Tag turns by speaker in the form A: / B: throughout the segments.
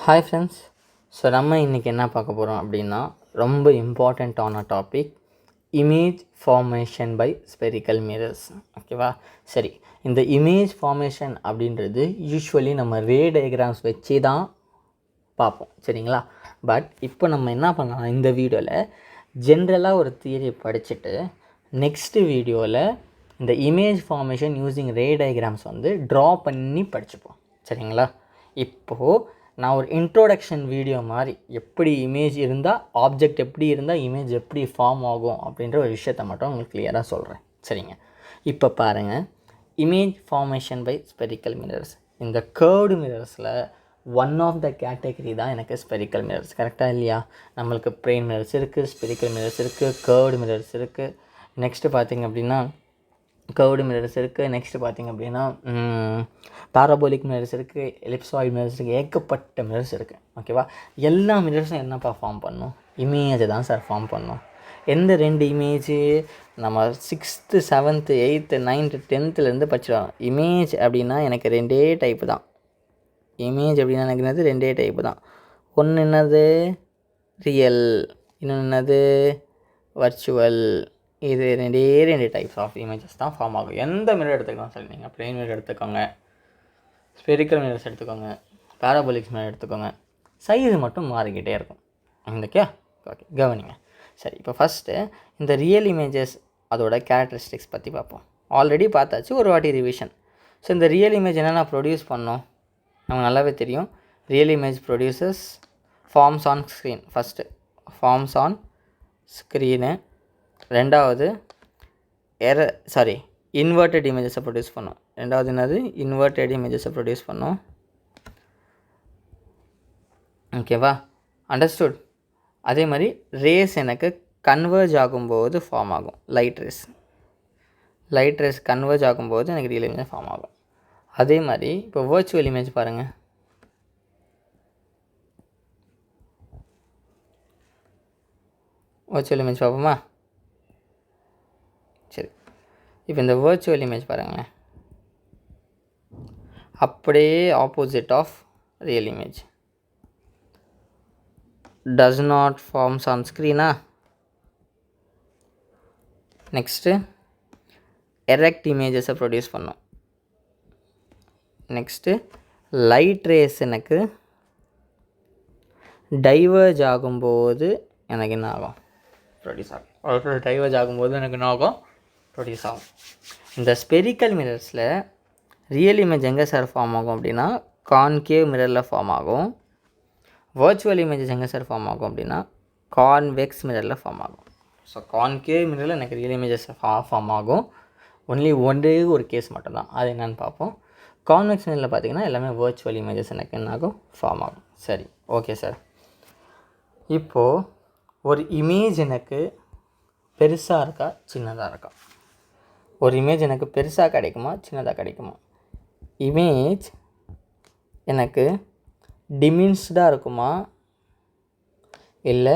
A: Hi friends. So நம்ம இன்றைக்கி என்ன பார்க்க போகிறோம் அப்படின்னா ரொம்ப இம்பார்ட்டண்ட்டான topic image formation by spherical mirrors. ஓகேவா? சரி, இந்த இமேஜ் ஃபார்மேஷன் அப்படின்றது யூஸ்வலி நம்ம ரே டயக்ராம்ஸ் வச்சு தான் பார்ப்போம், சரிங்களா? பட் இப்போ நம்ம என்ன பண்ணலாம், இந்த வீடியோவில் ஜென்ரலாக ஒரு தியரி படிச்சுட்டு நெக்ஸ்ட்டு வீடியோவில் இந்த இமேஜ் ஃபார்மேஷன் யூஸிங் ரே டயக்ராம்ஸ் ட்ரா பண்ணி படிச்சுப்போம், சரிங்களா? இப்போது நான் ஒரு இன்ட்ரோடக்ஷன் வீடியோ மாதிரி எப்படி இமேஜ் இருந்தால் ஆப்ஜெக்ட் எப்படி இருந்தால் இமேஜ் எப்படி ஃபார்ம் ஆகும் அப்படின்ற ஒரு விஷயத்தை மட்டும் உங்களுக்கு கிளியராக சொல்கிறேன், சரிங்க? இப்போ பாருங்கள், image formation by spherical mirrors. இந்த கர்வ்டு மிரர்ஸில் ஒன் ஆஃப் த கேட்டகரி தான் எனக்கு ஸ்பெரிக்கல் மிரர்ஸ். கரெக்டாக இல்லையா? நம்மளுக்கு பிளேன் மிரர்ஸ் இருக்குது, ஸ்பெரிக்கல் மிரர்ஸ் இருக்குது, கர்வ்டு மிரர்ஸ் இருக்குது. நெக்ஸ்ட்டு பார்த்திங்க அப்படின்னா கர்வ்டு மிரர்ஸ் இருக்குது. நெக்ஸ்ட்டு பார்த்திங்க அப்படின்னா பாராபோலிக் மிரர்ஸ் இருக்குது, எலிப்சாய்டு மிரர்ஸ் இருக்குது, ஏகப்பட்ட மிரர்ஸ் இருக்குது. ஓகேவா? எல்லா மிரர்ஸும் என்னப்பா ஃபார்ம் பண்ணும்? இமேஜை தான் சார் ஃபார்ம் பண்ணும். எந்த ரெண்டு இமேஜு நம்ம 6th 7th 8th 9th 10th படிச்சிடலாம். Image அப்படின்னா எனக்கு ரெண்டே டைப்பு தான். இமேஜ் அப்படின்னா எனக்கு என்னது? ரெண்டே டைப்பு தான். ஒன்று என்னது? ரியல், இன்னொன்று என்னது? வர்ச்சுவல். இது ரெண்டு டைப்ஸ் ஆஃப் இமேஜஸ் தான் ஃபார்ம் ஆகும். எந்த மிரர் எடுத்துக்கலாம் சார்? நீங்கள் பிளெயின் மிரர் எடுத்துக்கோங்க, ஸ்பெரிக்கல் மிரர்ஸ் எடுத்துக்கோங்க, பாராபோலிக்ஸ் மிரர் எடுத்துக்கோங்க, சைஸ் மட்டும் மாறிக்கிட்டே இருக்கும். ஓகே ஓகே, கவனிங்க. சரி, இப்போ ஃபஸ்ட்டு இந்த ரியல் இமேஜஸ் அதோட கேரக்டரிஸ்டிக்ஸ் பற்றி பார்ப்போம். ஆல்ரெடி பார்த்தாச்சு, ஒரு வாட்டி ரிவிஷன். ஸோ இந்த ரியல் இமேஜ் என்னென்ன ப்ரொடியூஸ் பண்ணோம் நமக்கு நல்லாவே தெரியும். Real image produces forms on screen. First forms on screen. ரெண்டாவது இன்வெர்டட் இமேஜஸை ப்ரொடியூஸ் பண்ணோம். ரெண்டாவது என்னது? இன்வெர்டட் இமேஜஸை ப்ரொடியூஸ் பண்ணோம். ஓகேவா? அண்டர்ஸ்டுட்? அதே மாதிரி ரேஸ் எனக்கு கன்வர்ஜ் ஆகும்போது ஃபார்ம் ஆகும். லைட் ரேஸ் கன்வர்ஜ் ஆகும்போது எனக்கு ரியல் இமேஜ் ஃபார்ம் ஆகும். அதே மாதிரி இப்போ வர்ச்சுவல் இமேஜ் பாருங்கள். வர்ச்சுவல் இமேஜ் பார்ப்போமா? சரி, இப்போ இந்த வர்ச்சுவல் இமேஜ் பாருங்களேன், அப்படியே opposite of real image. Does not forms on ஸ்க்ரீனா. நெக்ஸ்ட்டு எரெக்ட் இமேஜஸை ப்ரொடியூஸ் பண்ணோம். நெக்ஸ்ட்டு லைட் ரேஸ் எனக்கு டைவர்ஜ் ஆகும்போது எனக்கு என்ன ஆகும்? ப்ரொடியூஸ் ஆகும். டைவர்ஜ் ஆகும்போது எனக்கு என்ன ஆகும்? ப்ரொடியூஸ் ஆகும். இந்த ஸ்பெரிக்கல் மிரர்ஸில் ரியல் இமேஜ் எங்கே சார் ஃபார்ம் ஆகும் அப்படின்னா கான்கேவ் மிரரில் ஃபார்ம் ஆகும். வர்ச்சுவல் இமேஜஸ் எங்கே சார் ஃபார்ம் ஆகும் அப்படின்னா கான்வெக்ஸ் மிரரில் ஃபார்ம் ஆகும். ஸோ கான்கேவ் மிரரில் எனக்கு ரியல் இமேஜஸ் ஃபார்ம் ஆகும். ஒன்றே ஒரு கேஸ் மட்டும்தான், அது என்னென்னு பார்ப்போம். கான்வெக்ஸ் மிரரில் பார்த்திங்கன்னா எல்லாமே வர்ச்சுவல் இமேஜஸ் எனக்கு என்ன ஆகும்? ஃபார்ம் ஆகும். சரி, ஓகே சார். இப்போது ஒரு இமேஜ் எனக்கு பெருசாக இருக்கா சின்னதாக இருக்கா? ஒரு இமேஜ் எனக்கு பெருசாக கிடைக்குமா சின்னதாக கிடைக்குமா? இமேஜ் எனக்கு டிமின்ஸ்டாக இருக்குமா இல்லை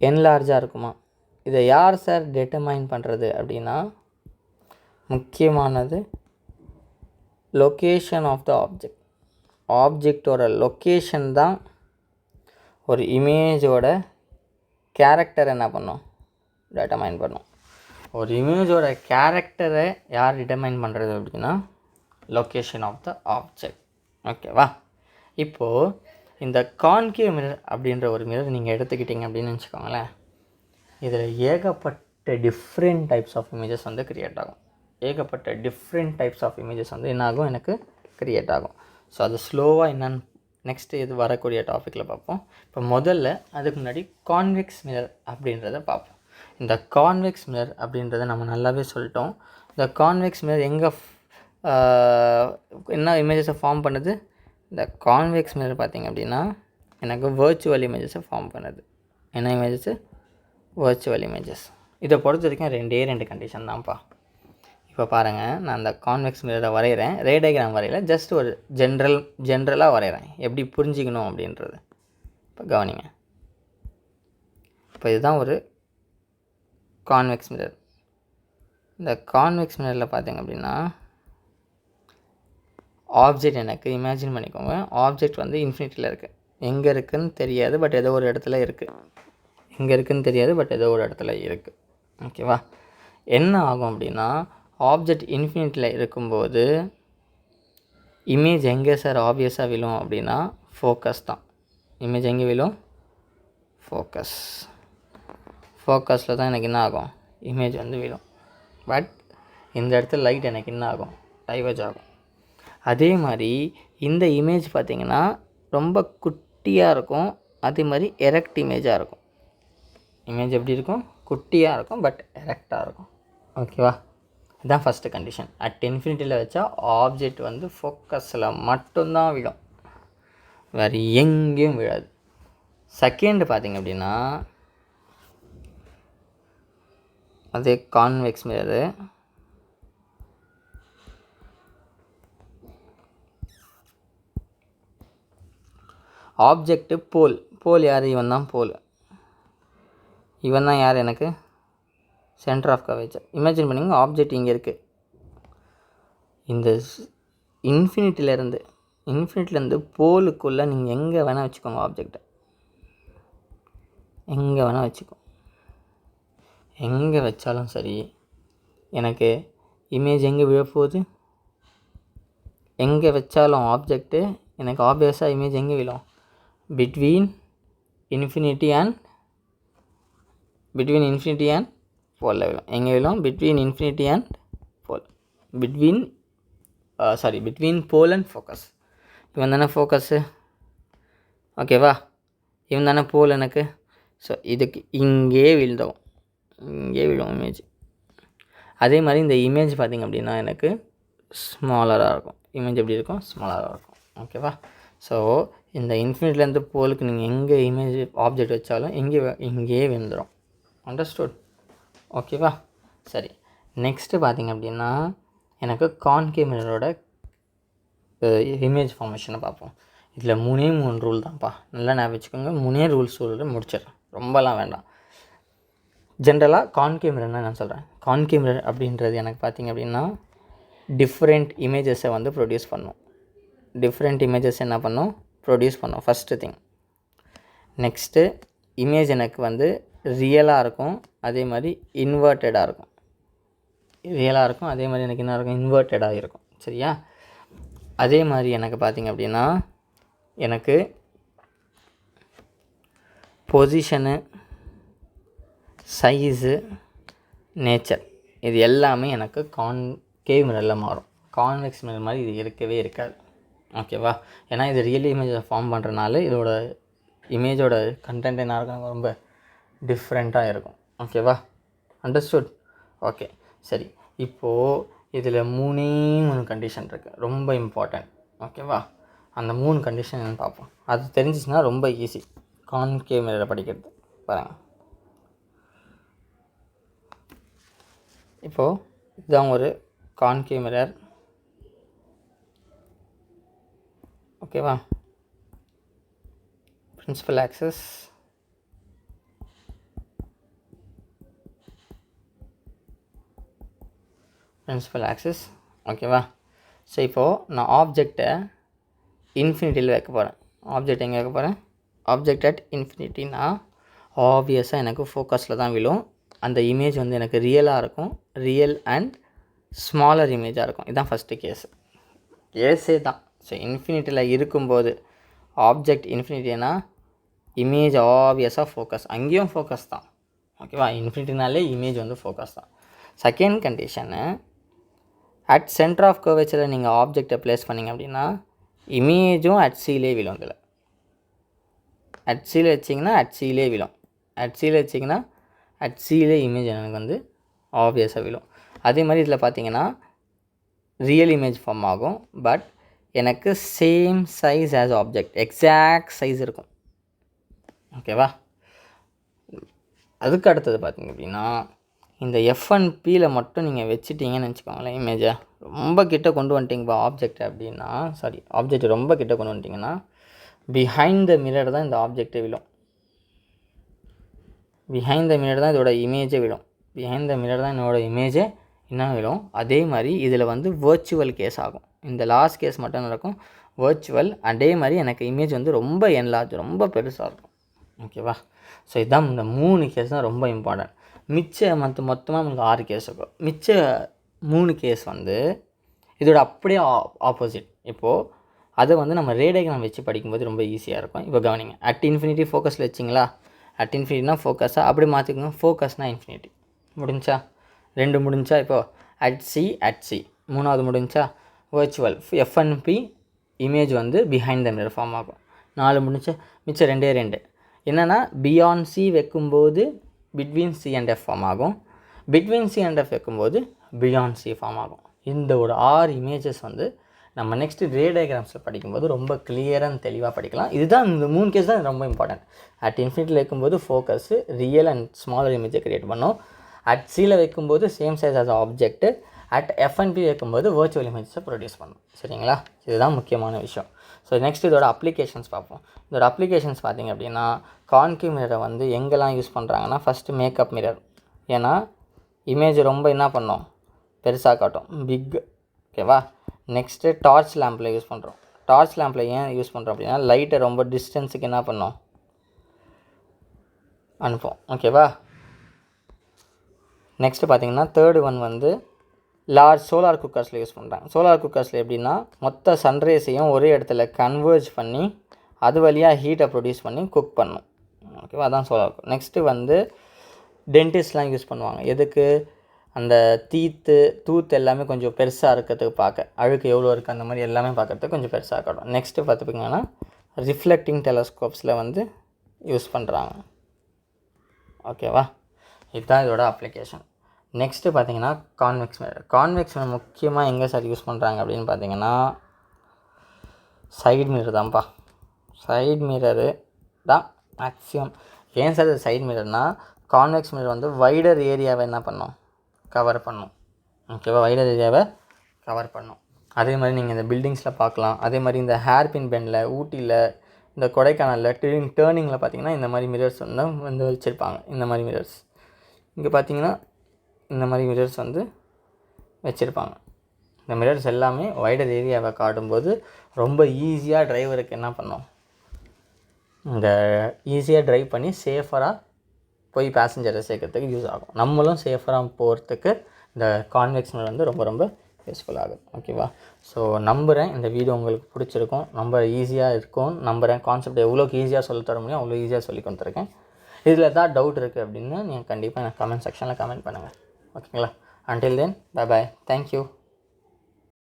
A: என்லார்ஜாக இருக்குமா? இதை யார் சார் டிட்டர்மைன் பண்ணுறது அப்படின்னா முக்கியமானது லொக்கேஷன் ஆஃப் த ஆப்ஜெக்ட். ஆப்ஜெக்டோட லொக்கேஷன் தான் ஒரு இமேஜோட கேரக்டர் என்ன பண்ணும்? டிட்டர்மைன் பண்ணும். ஒரு இமேஜோட கேரக்டரை யார் டிட்டர்மைன் பண்ணுறது அப்படின்னா லொக்கேஷன் ஆஃப் த ஆப்ஜெக்ட். ஓகேவா? இப்போது இந்த கான்கேவ் மிரர் அப்படின்ற ஒரு மிரர் நீங்கள் எடுத்துக்கிட்டிங்க அப்படின்னு வச்சுக்கோங்களேன். இதில் ஏகப்பட்ட different types of images create ஆகும். ஏகப்பட்ட டிஃப்ரெண்ட் டைப்ஸ் ஆஃப் இமேஜஸ் என்ன ஆகும்? எனக்கு க்ரியேட் ஆகும். ஸோ அது ஸ்லோவாக என்னென்னு நெக்ஸ்ட்டு இது வரக்கூடிய டாப்பிக்கில் பார்ப்போம். இப்போ முதல்ல அதுக்கு முன்னாடி கான்வெக்ஸ் மிரர் அப்படின்றத பார்ப்போம். இந்த கான்வெக்ஸ் மிரர் அப்படின்றத நம்ம நல்லாவே சொல்லிட்டோம். இந்த கான்வெக்ஸ் மிரர் எங்கே என்ன இமேஜஸை ஃபார்ம் பண்ணுது? இந்த கான்வெக்ஸ் மிரர் பார்த்திங்க அப்படின்னா எனக்கு வர்ச்சுவல் இமேஜஸை ஃபார்ம் பண்ணுது. என்ன இமேஜஸ்? Virtual images. இதை பொறுத்த வரைக்கும் ரெண்டு கண்டிஷன் தான்ப்பா. இப்போ பாருங்கள், நான் அந்த கான்வெக்ஸ் மிரரை வரைகிறேன். ரே டயக்ராம் வரையில, ஜஸ்ட் ஒரு ஜென்ரலாக வரைகிறேன், எப்படி புரிஞ்சிக்கணும் அப்படின்றது. இப்போ கவனிங்க. இப்போ இதுதான் ஒரு கான்வெக்ஸ் மிரர். இந்த கான்வெக்ஸ் மிரரில் பார்த்திங்க அப்படின்னா ஆப்ஜெக்ட் எனக்கு இமேஜின் பண்ணிக்கோங்க, ஆப்ஜெக்ட் வந்து இன்ஃபினிட்டியில் இருக்குது, எங்கே இருக்குதுன்னு தெரியாது, பட் ஏதோ ஒரு இடத்துல இருக்குது, எங்கே இருக்குதுன்னு தெரியாது, பட் ஏதோ ஒரு இடத்துல இருக்குது. ஓகேவா? என்ன ஆகும் அப்படின்னா, ஆப்ஜெக்ட் இன்ஃபினிட்டியில் இருக்கும்போது இமேஜ் எங்கே சார் ஆப்வியஸாக விழும் அப்படின்னா ஃபோக்கஸ் தான். இமேஜ் எங்கே விழும்? ஃபோக்கஸில் தான் எனக்கு என்ன ஆகும்? இமேஜ் வந்து விழும். பட் இந்த இடத்துல லைட் எனக்கு என்ன ஆகும்? டைவர்ஜ் ஆகும். அதே மாதிரி இந்த இமேஜ் பார்த்திங்கன்னா ரொம்ப குட்டியாக இருக்கும், அதே மாதிரி எரெக்ட் இமேஜாக இருக்கும். இமேஜ் எப்படி இருக்கும்? குட்டியாக இருக்கும், பட் எரெக்டாக இருக்கும். ஓகேவா? இதுதான் ஃபஸ்ட்டு கண்டிஷன். அட் இன்ஃபினிட்டியில் வச்சா ஆப்ஜெக்ட் வந்து ஃபோக்கஸில் மட்டும்தான் விழும், வேறு எங்கேயும் விழாது. செகண்ட் பார்த்திங்க அப்படின்னா அதே கான்வெக்ஸ் மிரரு. ஆப்ஜெக்ட்டு போல் யார்? இவன் தான் போல். இவன் தான் யார்? எனக்கு சென்டர் ஆஃப் கர்வேச்சர். இமேஜின் பண்ணிங்க, ஆப்ஜெக்ட் இங்கே இருக்குது. இந்த இன்ஃபினிட்டிலேருந்து போலுக்குள்ளே நீங்கள் எங்கே வேணால் வச்சுக்கோங்க, ஆப்ஜெக்டை எங்கே வேணால் வச்சுக்கோங்க. எங்கே வச்சாலும் சரி, எனக்கு இமேஜ் எங்கே விழப்போகுது? எங்கே வச்சாலும் ஆப்ஜெக்ட்டு எனக்கு ஆப்வியஸாக இமேஜ் எங்கே விழும்? பிட்வீன் இன்ஃபினிட்டி அண்ட் போலில் விழும். எங்கே விழும்? Between infinity and pole. Between pole and focus. இவன் தானே ஃபோக்கஸு, ஓகேவா? இவன் தானே போல் எனக்கு. ஸோ இதுக்கு இங்கே விழும் இமேஜ். அதே மாதிரி இந்த இமேஜ் பார்த்திங்க அப்படின்னா எனக்கு ஸ்மாலராக இருக்கும். இமேஜ் எப்படி இருக்கும்? ஸ்மாலராக இருக்கும். ஓகேவா? ஸோ இந்த இன்ஃபினிட்லேருந்து போலுக்கு நீங்கள் எங்கே இமேஜ் ஆப்ஜெக்ட் வச்சாலும் இங்கேயே விழுந்துடும். அண்டர்ஸ்டுட்? ஓகேவா? சரி, நெக்ஸ்ட்டு பார்த்திங்க அப்படின்னா எனக்கு கான்கேவ் மிரரோட இமேஜ் ஃபார்மேஷனை பார்ப்போம். இதில் 3 ரூல் தான்ப்பா, நல்லா ஞாபகம் வச்சுக்கோங்க. 3 ரூல்ஸ் முடிச்சிடுறேன், ரொம்பலாம் வேண்டாம். ஜென்ரலாக கான்கேவ் மிரர்னா நான் சொல்கிறேன். கான்கேவ் மிரர் அப்படின்றது எனக்கு பார்த்திங்க அப்படின்னா டிஃப்ரெண்ட் இமேஜஸை வந்து ப்ரொடியூஸ் பண்ணும். என்ன பண்ணும்? ப்ரொடியூஸ் பண்ணும், ஃபஸ்ட்டு திங். நெக்ஸ்ட்டு இமேஜ் எனக்கு வந்து ரியலாக இருக்கும், அதே மாதிரி இன்வெர்ட்டடாக இருக்கும். அதே மாதிரி எனக்கு என்ன இருக்கும்? இன்வெர்ட்டடாக இருக்கும். சரியா? அதே மாதிரி எனக்கு பார்த்திங்க அப்படின்னா எனக்கு பொசிஷனு, சைஸு, நேச்சர், இது எல்லாமே எனக்கு கான்கேவ் மிரரில் மாறும். கான்வெக்ஸ் மிரர் மாதிரி இது இருக்கவே இருக்காது. ஓகேவா? ஏன்னா இது ரியல் இமேஜை ஃபார்ம் பண்ணுறனால இதோட இமேஜோட கண்டென்ட் என்ன இருக்கும்? ரொம்ப டிஃப்ரெண்ட்டாக இருக்கும். ஓகேவா? அண்டர்ஸ்டுட்? ஓகே, சரி. இப்போது இதில் 3 கண்டிஷன் இருக்குது, ரொம்ப இம்பார்ட்டன்ட். ஓகேவா? அந்த 3 கண்டிஷன் என்னென்னு பார்ப்போம். அது தெரிஞ்சிச்சுன்னா ரொம்ப ஈஸி கான்கேவ் மிரரை படிக்கிறது. பாருங்கள், இப்போது இதுதான் ஒரு கான்கேவ் மிரர். ஓகேவா? பிரின்சிபல் ஆக்சஸ், ஓகேவா? ஸோ இப்போது நான் ஆப்ஜெக்டை இன்ஃபினிட்டியில் வைக்க போகிறேன். ஆப்ஜெக்ட் எங்கே வைக்க போகிறேன்? ஆப்ஜெக்ட் அட் இன்ஃபினிட்டினா ஆப்வியஸாக எனக்கு ஃபோக்கஸில் தான் விழும். அந்த இமேஜ் வந்து எனக்கு ரியலாக இருக்கும், ரியல் அண்ட் ஸ்மாலர் இமேஜாக இருக்கும். இதுதான் ஃபஸ்ட்டு கேஸே தான். ஸோ இன்ஃபினிட்டியில் இருக்கும்போது ஆப்ஜெக்ட் இன்ஃபினிட்டினா இமேஜ் ஆப்வியஸாக ஃபோக்கஸ், அங்கேயும் ஃபோக்கஸ் தான். ஓகேவா? இன்ஃபினிட்டினாலே இமேஜ் வந்து ஃபோக்கஸ் தான். Second condition, at centre of கர்வேச்சரில் நீங்கள் ஆப்ஜெக்டை ப்ளேஸ் பண்ணிங்க அப்படின்னா இமேஜும் அட் சீலே விழும். இதில் அட் சீல வச்சிங்கன்னா அட் சீலே விழும். அட் சீல வச்சிங்கன்னா அட் சீலே இமேஜ் எனக்கு வந்து ஆப்வியஸாக விழும். அதே மாதிரி இதில் பார்த்தீங்கன்னா ரியல் இமேஜ் ஃபார்ம் ஆகும், பட் எனக்கு same size as object, exact size இருக்கும். ஓகேவா? அதுக்கு அடுத்தது பார்த்திங்க அப்படின்னா இந்த F1Pயில் மட்டும் நீங்கள் வச்சுட்டிங்கன்னு வச்சுக்கோங்களேன், இமேஜை ரொம்ப கிட்ட கொண்டு வந்துட்டிங்கப்பா ஆப்ஜெக்ட் அப்படின்னா, ஆப்ஜெக்ட் ரொம்ப கிட்ட கொண்டு வந்துட்டிங்கன்னா பிஹைண்ட் த மிரர் தான் இந்த ஆப்ஜெக்டே விழும். பிஹைண்ட் த மிரர் தான் இதோட இமேஜே விழும். பிஹைண்ட் த மிரர் தான் என்னோட இமேஜே என்ன விழும். அதே மாதிரி இதில் வந்து வேர்ச்சுவல் கேஸ் ஆகும். இந்த லாஸ்ட் கேஸ் மட்டும் நடக்கும். வர்ச்சுவல் அதே மாதிரி எனக்கு இமேஜ் வந்து ரொம்ப என்லார்ஜ், ரொம்ப பெருசாக இருக்கும். ஓகேவா? ஸோ இதுதான் இந்த 3 கேஸ் தான் ரொம்ப இம்பார்ட்டன்ட். மிச்ச மொத்தமாக உங்களுக்கு 6 கேஸ் இருக்கும். மிச்ச 3 கேஸ் வந்து இதோட அப்படியே ஆப்போசிட். இப்போது அதை வந்து நம்ம ரே டயக்ராம் வச்சு படிக்கும்போது ரொம்ப ஈஸியாக இருக்கும். இப்போ கவனிங்க, அட் இன்ஃபினிட்டி ஃபோக்கஸில் வச்சிங்களா, அட் இன்ஃபினிட்டினா ஃபோக்கஸாக அப்படி மாற்றிக்கோங்க. ஃபோக்கஸ்னால் இன்ஃபினிட்டி. முடிஞ்சா 2 முடிஞ்சா. இப்போது அட் சி 3வது முடிஞ்சா. வர்ச்சுவல் எஃப்என்பி இமேஜ் வந்து பிஹைண்ட் த மிரர் ஃபார்ம் ஆகும். 4 முடிஞ்சா. மிச்சம் 2 என்னென்னா பியாண்ட் சி வைக்கும்போது between C and F form ஆகும். பிட்வீன் சி அண்ட் எஃப் வைக்கும்போது பியாண்ட் சி ஃபார்ம் ஆகும். இந்த ஒரு 6 இமேஜஸ் வந்து நம்ம நெக்ஸ்ட்டு ரே டயக்ராம்ஸில் படிக்கும்போது ரொம்ப கிளியராக அண்ட் தெளிவாக படிக்கலாம். இதுதான் இந்த 3 கேஸ் தான் ரொம்ப இம்பார்ட்டன்ட். அட் இன்ஃபினிட்டியில் வைக்கும்போது ஃபோக்கஸு ரியல் அண்ட் ஸ்மாலர் இமேஜை க்ரியேட் பண்ணோம். அட் சியில் வைக்கும்போது same size as object. At F and P வைக்கும்போது வர்ச்சுவல் இமேஜஸை ப்ரொடியூஸ் பண்ணணும். சரிங்களா? இதுதான் முக்கியமான விஷயம். ஸோ நெக்ஸ்ட் இதோட அப்ளிகேஷன்ஸ் பார்ப்போம். இதோட அப்ளிகேஷன்ஸ் பார்த்திங்க அப்படின்னா கான்கேவ் மிரரை வந்து எங்கெல்லாம் யூஸ் பண்ணுறாங்கன்னா ஃபஸ்ட்டு மேக்கப் மிரர். ஏன்னா இமேஜ் ரொம்ப என்ன பண்ணோம், பெருசாக காட்டும், பிக். ஓகேவா? நெக்ஸ்ட்டு டார்ச் லேம்பில் யூஸ் பண்ணுறோம். டார்ச் லேம்பில் ஏன் யூஸ் பண்ணுறோம் அப்படின்னா லைட்டை ரொம்ப டிஸ்டன்ஸுக்கு என்ன பண்ணோம், அனுப்போம். ஓகேவா? நெக்ஸ்ட்டு பார்த்திங்கன்னா தேர்டு ஒன் வந்து லார்ஜ் சோலார் குக்கர்ஸில் யூஸ் பண்ணுறாங்க. சோலார் குக்கர்ஸில் எப்படின்னா மொத்த சன்ரைஸையும் ஒரே இடத்துல கன்வெர்ஜ் பண்ணி அது வழியாக ஹீட்டை ப்ரொடியூஸ் பண்ணி குக் பண்ணும். ஓகேவா? அதான் சோலார் குக்கர். நெக்ஸ்ட்டு வந்து டென்டிஸ்ட்லாம் யூஸ் பண்ணுவாங்க. எதுக்கு? அந்த டூத் எல்லாமே கொஞ்சம் பெருசாக இருக்கிறதுக்கு, பார்க்க அழுக்கு எவ்வளோ இருக்குது அந்த மாதிரி எல்லாமே பார்க்குறதுக்கு கொஞ்சம் பெருசாக காட்டும். நெக்ஸ்ட்டு பார்த்துப்பிங்கன்னா ரிஃப்ளெக்டிங் டெலஸ்கோப்ஸில் வந்து யூஸ் பண்ணுறாங்க. ஓகேவா? இதுதான் இதோட அப்ளிகேஷன். நெக்ஸ்ட்டு பார்த்திங்கன்னா கான்வெக்ஸ் மிரர். கான்வெக்ஸ் மிரர் முக்கியமாக எங்கே சார் யூஸ் பண்ணுறாங்க அப்படின்னு பார்த்தீங்கன்னா சைடு மிரர் தான்ப்பா. சைடு மிரரு தான் மேக்ஸிமம். ஏன் சார் இது சைடு மிரர்னால் கான்வெக்ஸ் மிரர் வந்து வைடர் ஏரியாவை என்ன பண்ணோம், கவர் பண்ணும். ஓகேவா? வைடர் ஏரியாவை கவர் பண்ணும். அதே மாதிரி நீங்கள் இந்த பில்டிங்ஸில் பார்க்கலாம். அதே மாதிரி இந்த ஹேர்பின் பெண்டில், ஊட்டியில், இந்த கொடைக்கானலில் டேர்னிங்கில் பார்த்தீங்கன்னா இந்த மாதிரி மிரர்ஸ் வந்து வச்சுருப்பாங்க. இந்த மாதிரி மிரர்ஸ் இங்கே பார்த்தீங்கன்னா இந்த மாதிரி மிரர்ஸ் வந்து வச்சுருப்பாங்க. இந்த மிரர்ஸ் எல்லாமே வைடர் ஏரியாவை காட்டும்போது ரொம்ப ஈஸியாக டிரைவருக்கு என்ன பண்ணோம், இந்த ஈஸியாக ட்ரைவ் பண்ணி சேஃபராக போய் பேசஞ்சரை சேர்க்கறதுக்கு யூஸ் ஆகும். நம்மளும் சேஃபராக போகிறதுக்கு இந்த கான்வெக்ஸ் மிரர் வந்து ரொம்ப ரொம்ப யூஸ்ஃபுல் ஆகும். ஓகேவா? ஸோ நம்புகிறேன் இந்த வீடியோ உங்களுக்கு பிடிச்சிருக்கும், ரொம்ப ஈஸியாக இருக்கும் நம்புகிறேன். கான்செப்ட் எவ்வளோக்கு ஈஸியாக சொல்லித்தர முடியும் அவ்வளோ ஈஸியாக சொல்லி கொடுத்துருக்கேன். இதில் ஏதாவது டவுட் இருக்குது அப்படின்னு நீங்கள் கண்டிப்பாக எனக்கு கமெண்ட் செக்ஷனில் கமெண்ட் பண்ணுங்கள். ஓகேங்களா? Until then bye bye. Thank you.